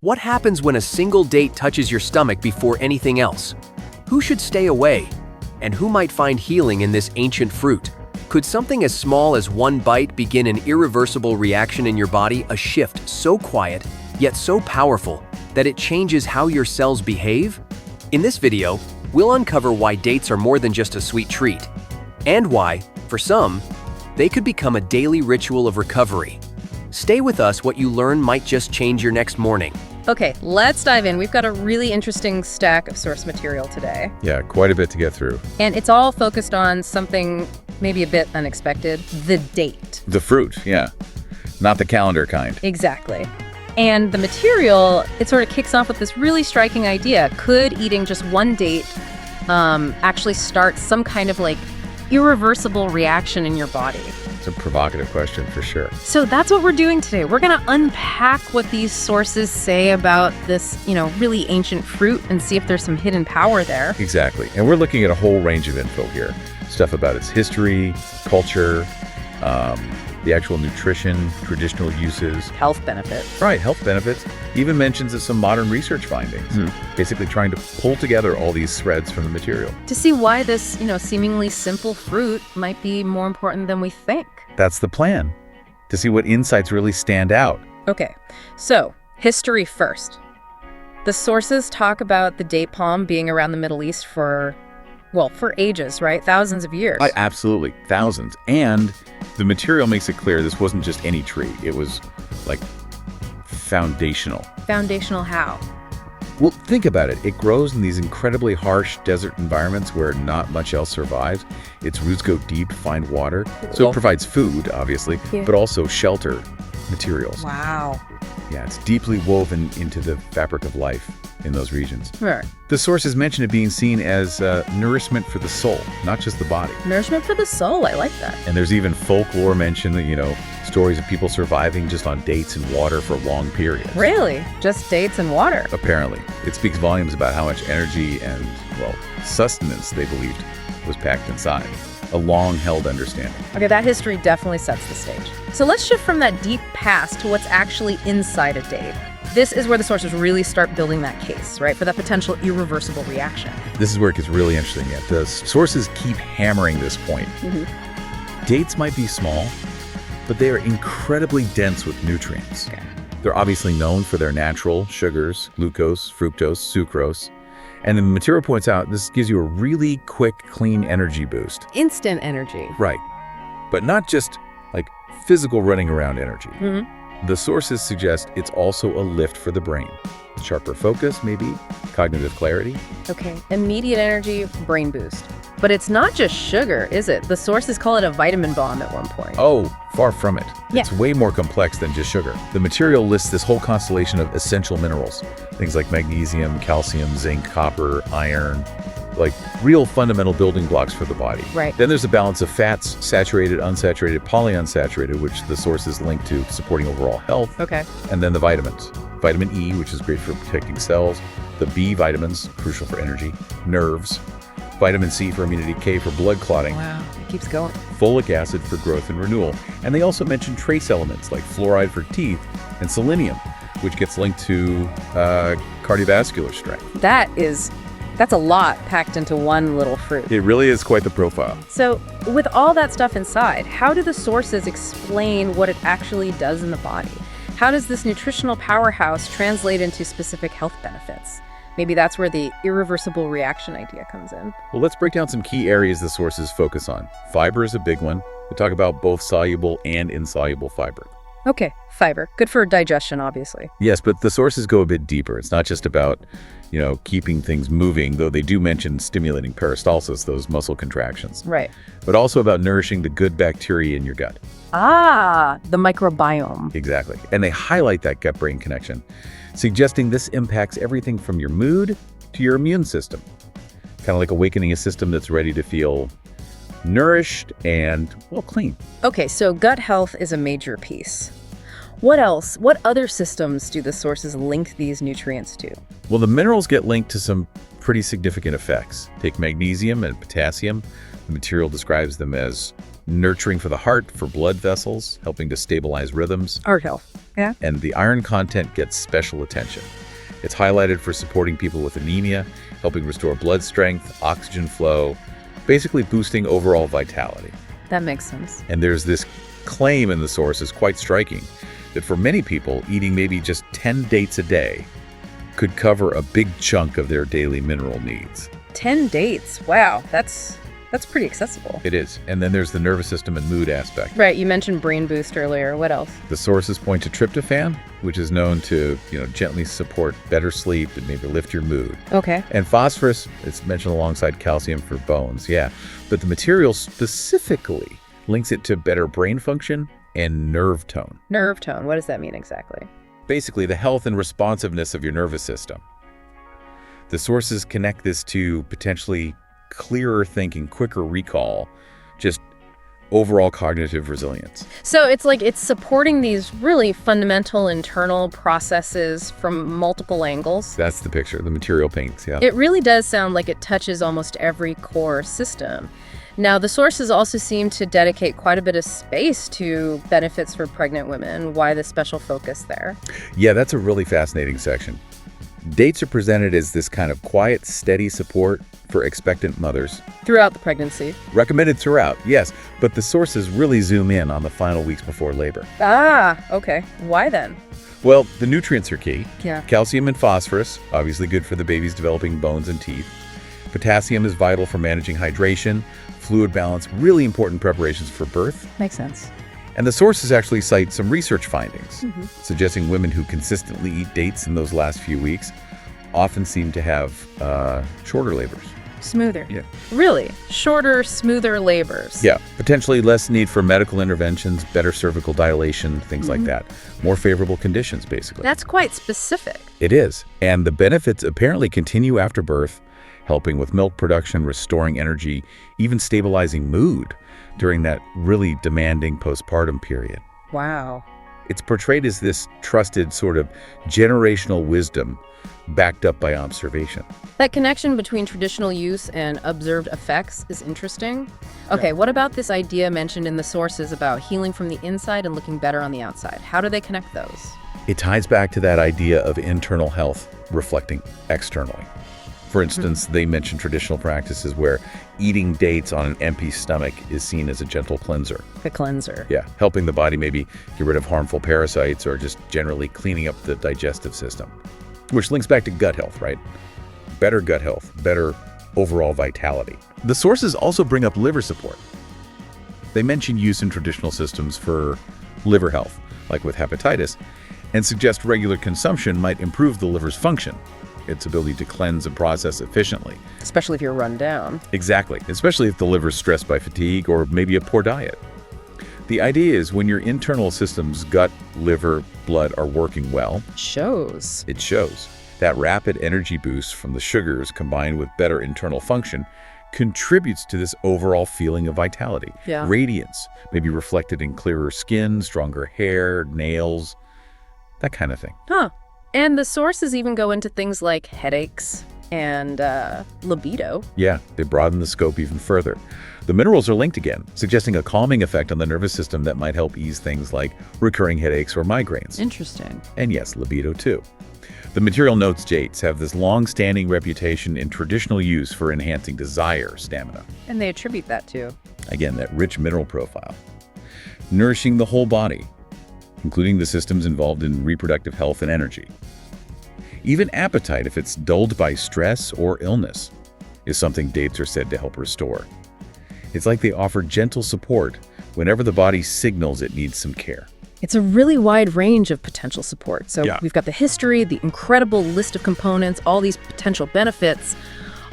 What happens when a single date touches your stomach before anything else? Who should stay away? And who might find healing in this ancient fruit? Could something as small as one bite begin an irreversible reaction in your body, a shift so quiet, yet so powerful, that it changes how your cells behave? In this video, we'll uncover why dates are more than just a sweet treat, and why, for some, they could become a daily ritual of recovery. Stay with us, what you learn might just change your next morning. Okay, let's dive in. We've got a really interesting stack of source material today. Yeah, quite a bit to get through. And it's all focused on something maybe a bit unexpected, the date. The fruit, yeah. Not the calendar kind. Exactly. And the material, it sort of kicks off with this really striking idea. Could eating just one date actually start some kind of irreversible reaction in your body? It's a provocative question for sure. So that's what we're doing today. We're going to unpack what these sources say about this, really ancient fruit and see if there's some hidden power there. Exactly. And we're looking at a whole range of info here. Stuff about its history, culture, the actual nutrition, traditional uses. Health benefits. Right, health benefits. Even mentions of some modern research findings. Basically trying to pull together all these threads from the material. To see why this, seemingly simple fruit might be more important than we think. That's the plan. To see what insights really stand out. Okay, so history first. The sources talk about the date palm being around the Middle East for ages, right? Thousands of years. Absolutely, thousands. And the material makes it clear this wasn't just any tree. It was foundational. Foundational how? Well, think about it. It grows in these incredibly harsh desert environments where not much else survives. Its roots go deep to find water. So it provides food, obviously, but also shelter materials. Wow. Yeah, it's deeply woven into the fabric of life in those regions. Right. The sources mention it being seen as nourishment for the soul, not just the body. Nourishment for the soul. I like that. And there's even folklore mentioned that, stories of people surviving just on dates and water for long periods. Really? Just dates and water? Apparently. It speaks volumes about how much energy and, sustenance they believed was packed inside. A long-held understanding. Okay, that history definitely sets the stage. So let's shift from that deep past to what's actually inside a date. This is where the sources really start building that case, right, for that potential irreversible reaction. This is where it gets really interesting. Yeah, the sources keep hammering this point. Dates might be small, but they are incredibly dense with nutrients. Okay. They're obviously known for their natural sugars, glucose, fructose, sucrose. And the material points out this gives you a really quick, clean energy boost. Instant energy. Right. But not just physical running around energy. The sources suggest it's also a lift for the brain. Sharper focus, maybe, cognitive clarity. Okay, immediate energy, brain boost. But it's not just sugar, is it? The sources call it a vitamin bomb at one point. Oh, far from it. Yeah. It's way more complex than just sugar. The material lists this whole constellation of essential minerals. Things like magnesium, calcium, zinc, copper, iron, real fundamental building blocks for the body. Right. Then there's a balance of fats, saturated, unsaturated, polyunsaturated, which the sources link to supporting overall health. Okay. And then the vitamins. Vitamin E, which is great for protecting cells. The B vitamins, crucial for energy. Nerves. Vitamin C for immunity, K for blood clotting. Wow, it keeps going. Folic acid for growth and renewal. And they also mention trace elements like fluoride for teeth and selenium, which gets linked to cardiovascular strength. That's a lot packed into one little fruit. It really is quite the profile. So with all that stuff inside, how do the sources explain what it actually does in the body? How does this nutritional powerhouse translate into specific health benefits? Maybe that's where the irreversible reaction idea comes in. Well, let's break down some key areas the sources focus on. Fiber is a big one. We talk about both soluble and insoluble fiber. Okay, fiber. Good for digestion, obviously. Yes, but the sources go a bit deeper. It's not just about, keeping things moving, though they do mention stimulating peristalsis, those muscle contractions. Right. But also about nourishing the good bacteria in your gut. Ah, the microbiome. Exactly. And they highlight that gut-brain connection, suggesting this impacts everything from your mood to your immune system. Kind of like awakening a system that's ready to feel nourished and, clean. Okay, so gut health is a major piece. What else? What other systems do the sources link these nutrients to? Well, the minerals get linked to some pretty significant effects. Take magnesium and potassium. The material describes them as nurturing for the heart, for blood vessels, helping to stabilize rhythms. Heart health. Yeah. And the iron content gets special attention. It's highlighted for supporting people with anemia, helping restore blood strength, oxygen flow, basically boosting overall vitality. That makes sense. And there's this claim in the source is quite striking, that for many people, eating maybe just 10 dates a day could cover a big chunk of their daily mineral needs. 10 dates. Wow, that's pretty accessible. It is. And then there's the nervous system and mood aspect. Right, you mentioned brain boost earlier. What else? The sources point to tryptophan, which is known to, gently support better sleep and maybe lift your mood. Okay. And phosphorus, it's mentioned alongside calcium for bones, yeah. But the material specifically links it to better brain function and nerve tone. Nerve tone, what does that mean exactly? Basically, the health and responsiveness of your nervous system. The sources connect this to potentially clearer thinking, quicker recall, just overall cognitive resilience. So it's supporting these really fundamental internal processes from multiple angles. That's the picture, the material paints, yeah. It really does sound like it touches almost every core system. Now, the sources also seem to dedicate quite a bit of space to benefits for pregnant women. Why the special focus there? Yeah, that's a really fascinating section. Dates are presented as this kind of quiet, steady support for expectant mothers. Throughout the pregnancy. Recommended throughout, yes, but the sources really zoom in on the final weeks before labor. Ah, okay. Why then? Well, the nutrients are key. Yeah. Calcium and phosphorus, obviously good for the baby's developing bones and teeth. Potassium is vital for managing hydration, fluid balance, really important preparations for birth. Makes sense. And the sources actually cite some research findings, suggesting women who consistently eat dates in those last few weeks often seem to have shorter labors. Smoother. Yeah. Really? Shorter, smoother labors. Yeah, potentially less need for medical interventions, better cervical dilation, things like that. More favorable conditions, basically. That's quite specific. It is. And the benefits apparently continue after birth, helping with milk production, restoring energy, even stabilizing mood during that really demanding postpartum period. Wow. It's portrayed as this trusted sort of generational wisdom backed up by observation. That connection between traditional use and observed effects is interesting. Okay, what about this idea mentioned in the sources about healing from the inside and looking better on the outside? How do they connect those? It ties back to that idea of internal health reflecting externally. For instance, they mention traditional practices where eating dates on an empty stomach is seen as a gentle cleanser. The cleanser. Yeah, helping the body maybe get rid of harmful parasites or just generally cleaning up the digestive system. Which links back to gut health, right? Better gut health, better overall vitality. The sources also bring up liver support. They mention use in traditional systems for liver health, like with hepatitis, and suggest regular consumption might improve the liver's function, its ability to cleanse and process efficiently. Especially if you're run down. Exactly, especially if the liver's stressed by fatigue or maybe a poor diet. The idea is when your internal systems, gut, liver, blood, are working well, It shows. that rapid energy boost from the sugars combined with better internal function contributes to this overall feeling of vitality. Yeah. Radiance, maybe reflected in clearer skin, stronger hair, nails, that kind of thing. Huh. And the sources even go into things like headaches and libido. Yeah, they broaden the scope even further. The minerals are linked again, suggesting a calming effect on the nervous system that might help ease things like recurring headaches or migraines. Interesting. And yes, libido too. The material notes dates have this long-standing reputation in traditional use for enhancing desire, stamina. And they attribute that to? Again, that rich mineral profile. Nourishing the whole body, including the systems involved in reproductive health and energy. Even appetite, if it's dulled by stress or illness, is something dates are said to help restore. It's like they offer gentle support whenever the body signals it needs some care. It's a really wide range of potential support. So Yeah. we've got the history, the incredible list of components, all these potential benefits,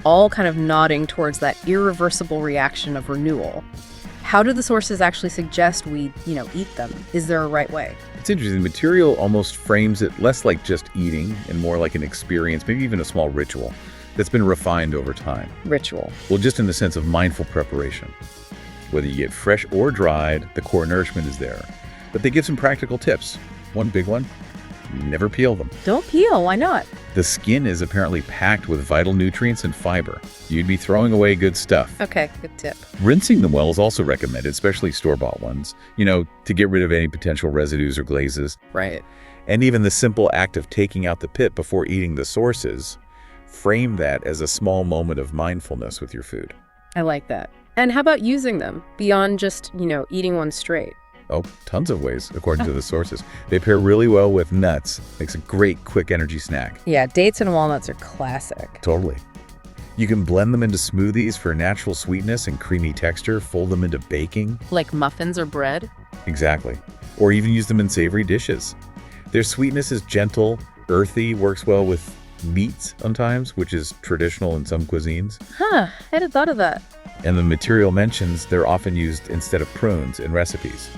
all kind of nodding towards that irreversible reaction of renewal. How do the sources actually suggest we, eat them? Is there a right way? It's interesting. The material almost frames it less like just eating and more like an experience, maybe even a small ritual that's been refined over time. Ritual. Well, just in the sense of mindful preparation. Whether you get fresh or dried, the core nourishment is there. But they give some practical tips. One big one, never peel them. Don't peel. Why not? The skin is apparently packed with vital nutrients and fiber. You'd be throwing away good stuff. Okay, good tip. Rinsing them well is also recommended, especially store-bought ones, to get rid of any potential residues or glazes. Right. And even the simple act of taking out the pit before eating the sources, frame that as a small moment of mindfulness with your food. I like that. And how about using them beyond just, eating one straight? Oh, tons of ways, according to the sources. They pair really well with nuts. Makes a great, quick energy snack. Yeah, dates and walnuts are classic. Totally. You can blend them into smoothies for natural sweetness and creamy texture, fold them into baking. Like muffins or bread? Exactly. Or even use them in savory dishes. Their sweetness is gentle, earthy, works well with meats sometimes, which is traditional in some cuisines. Huh, I hadn't thought of that. And the material mentions they're often used instead of prunes in recipes.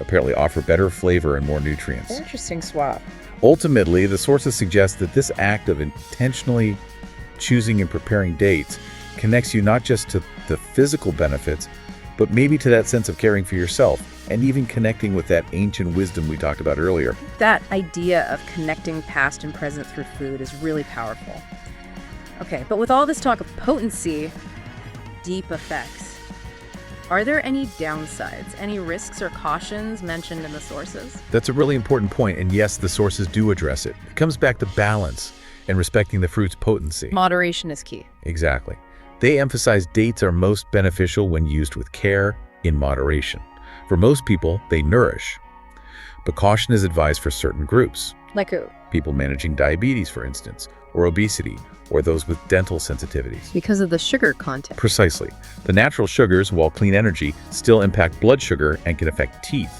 Apparently offer better flavor and more nutrients. Interesting swap. Ultimately, the sources suggest that this act of intentionally choosing and preparing dates connects you not just to the physical benefits, but maybe to that sense of caring for yourself and even connecting with that ancient wisdom we talked about earlier. That idea of connecting past and present through food is really powerful. Okay, but with all this talk of potency, deep effects, are there any downsides, any risks or cautions mentioned in the sources? That's a really important point, and yes, the sources do address it. It comes back to balance and respecting the fruit's potency. Moderation is key. Exactly. They emphasize dates are most beneficial when used with care, in moderation. For most people, they nourish. But caution is advised for certain groups. Like who? People managing diabetes, for instance, or obesity, or those with dental sensitivities. Because of the sugar content. Precisely. The natural sugars, while clean energy, still impact blood sugar and can affect teeth.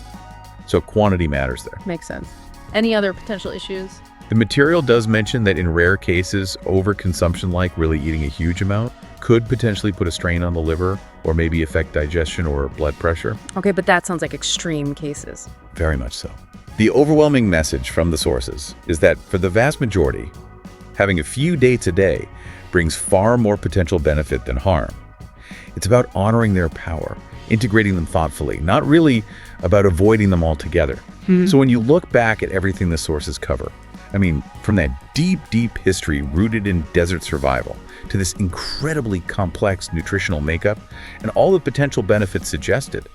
So quantity matters there. Makes sense. Any other potential issues? The material does mention that in rare cases, overconsumption, like really eating a huge amount, could potentially put a strain on the liver or maybe affect digestion or blood pressure. Okay, but that sounds like extreme cases. Very much so. The overwhelming message from the sources is that for the vast majority, having a few dates a day brings far more potential benefit than harm. It's about honoring their power, integrating them thoughtfully, not really about avoiding them altogether. So when you look back at everything the sources cover, from that deep, deep history rooted in desert survival to this incredibly complex nutritional makeup and all the potential benefits suggested,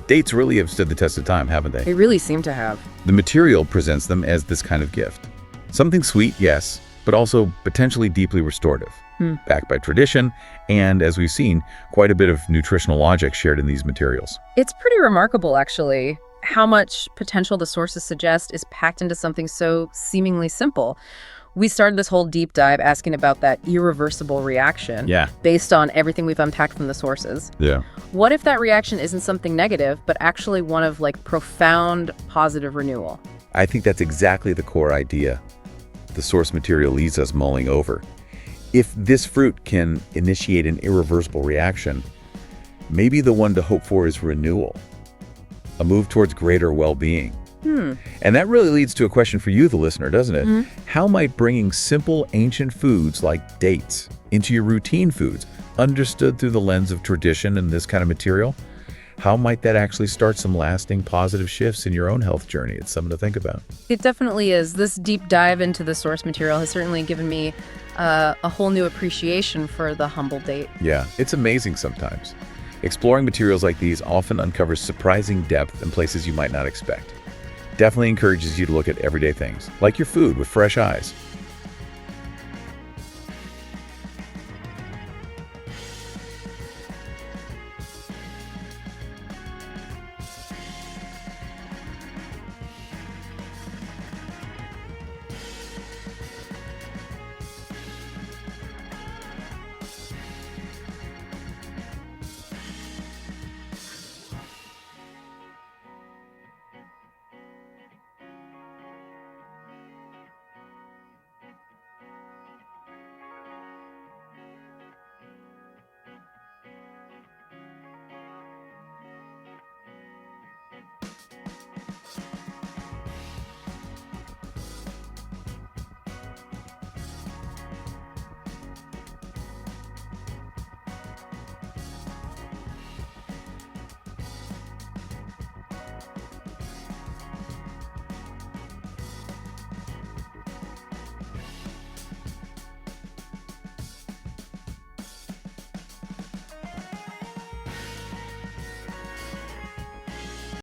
dates really have stood the test of time, haven't they? They really seem to have. The material presents them as this kind of gift. Something sweet, yes, but also potentially deeply restorative, backed by tradition, and, as we've seen, quite a bit of nutritional logic shared in these materials. It's pretty remarkable, actually, how much potential the sources suggest is packed into something so seemingly simple. We started this whole deep dive asking about that irreversible reaction based on everything we've unpacked from the sources. Yeah. What if that reaction isn't something negative, but actually one of profound positive renewal? I think that's exactly the core idea the source material leaves us mulling over. If this fruit can initiate an irreversible reaction, maybe the one to hope for is renewal, a move towards greater well-being. And that really leads to a question for you, the listener, doesn't it? How might bringing simple ancient foods like dates into your routine foods, understood through the lens of tradition and this kind of material, how might that actually start some lasting positive shifts in your own health journey? It's something to think about. It definitely is. This deep dive into the source material has certainly given me a whole new appreciation for the humble date. Yeah, it's amazing sometimes. Exploring materials like these often uncovers surprising depth in places you might not expect. Definitely encourages you to look at everyday things, like your food, with fresh eyes.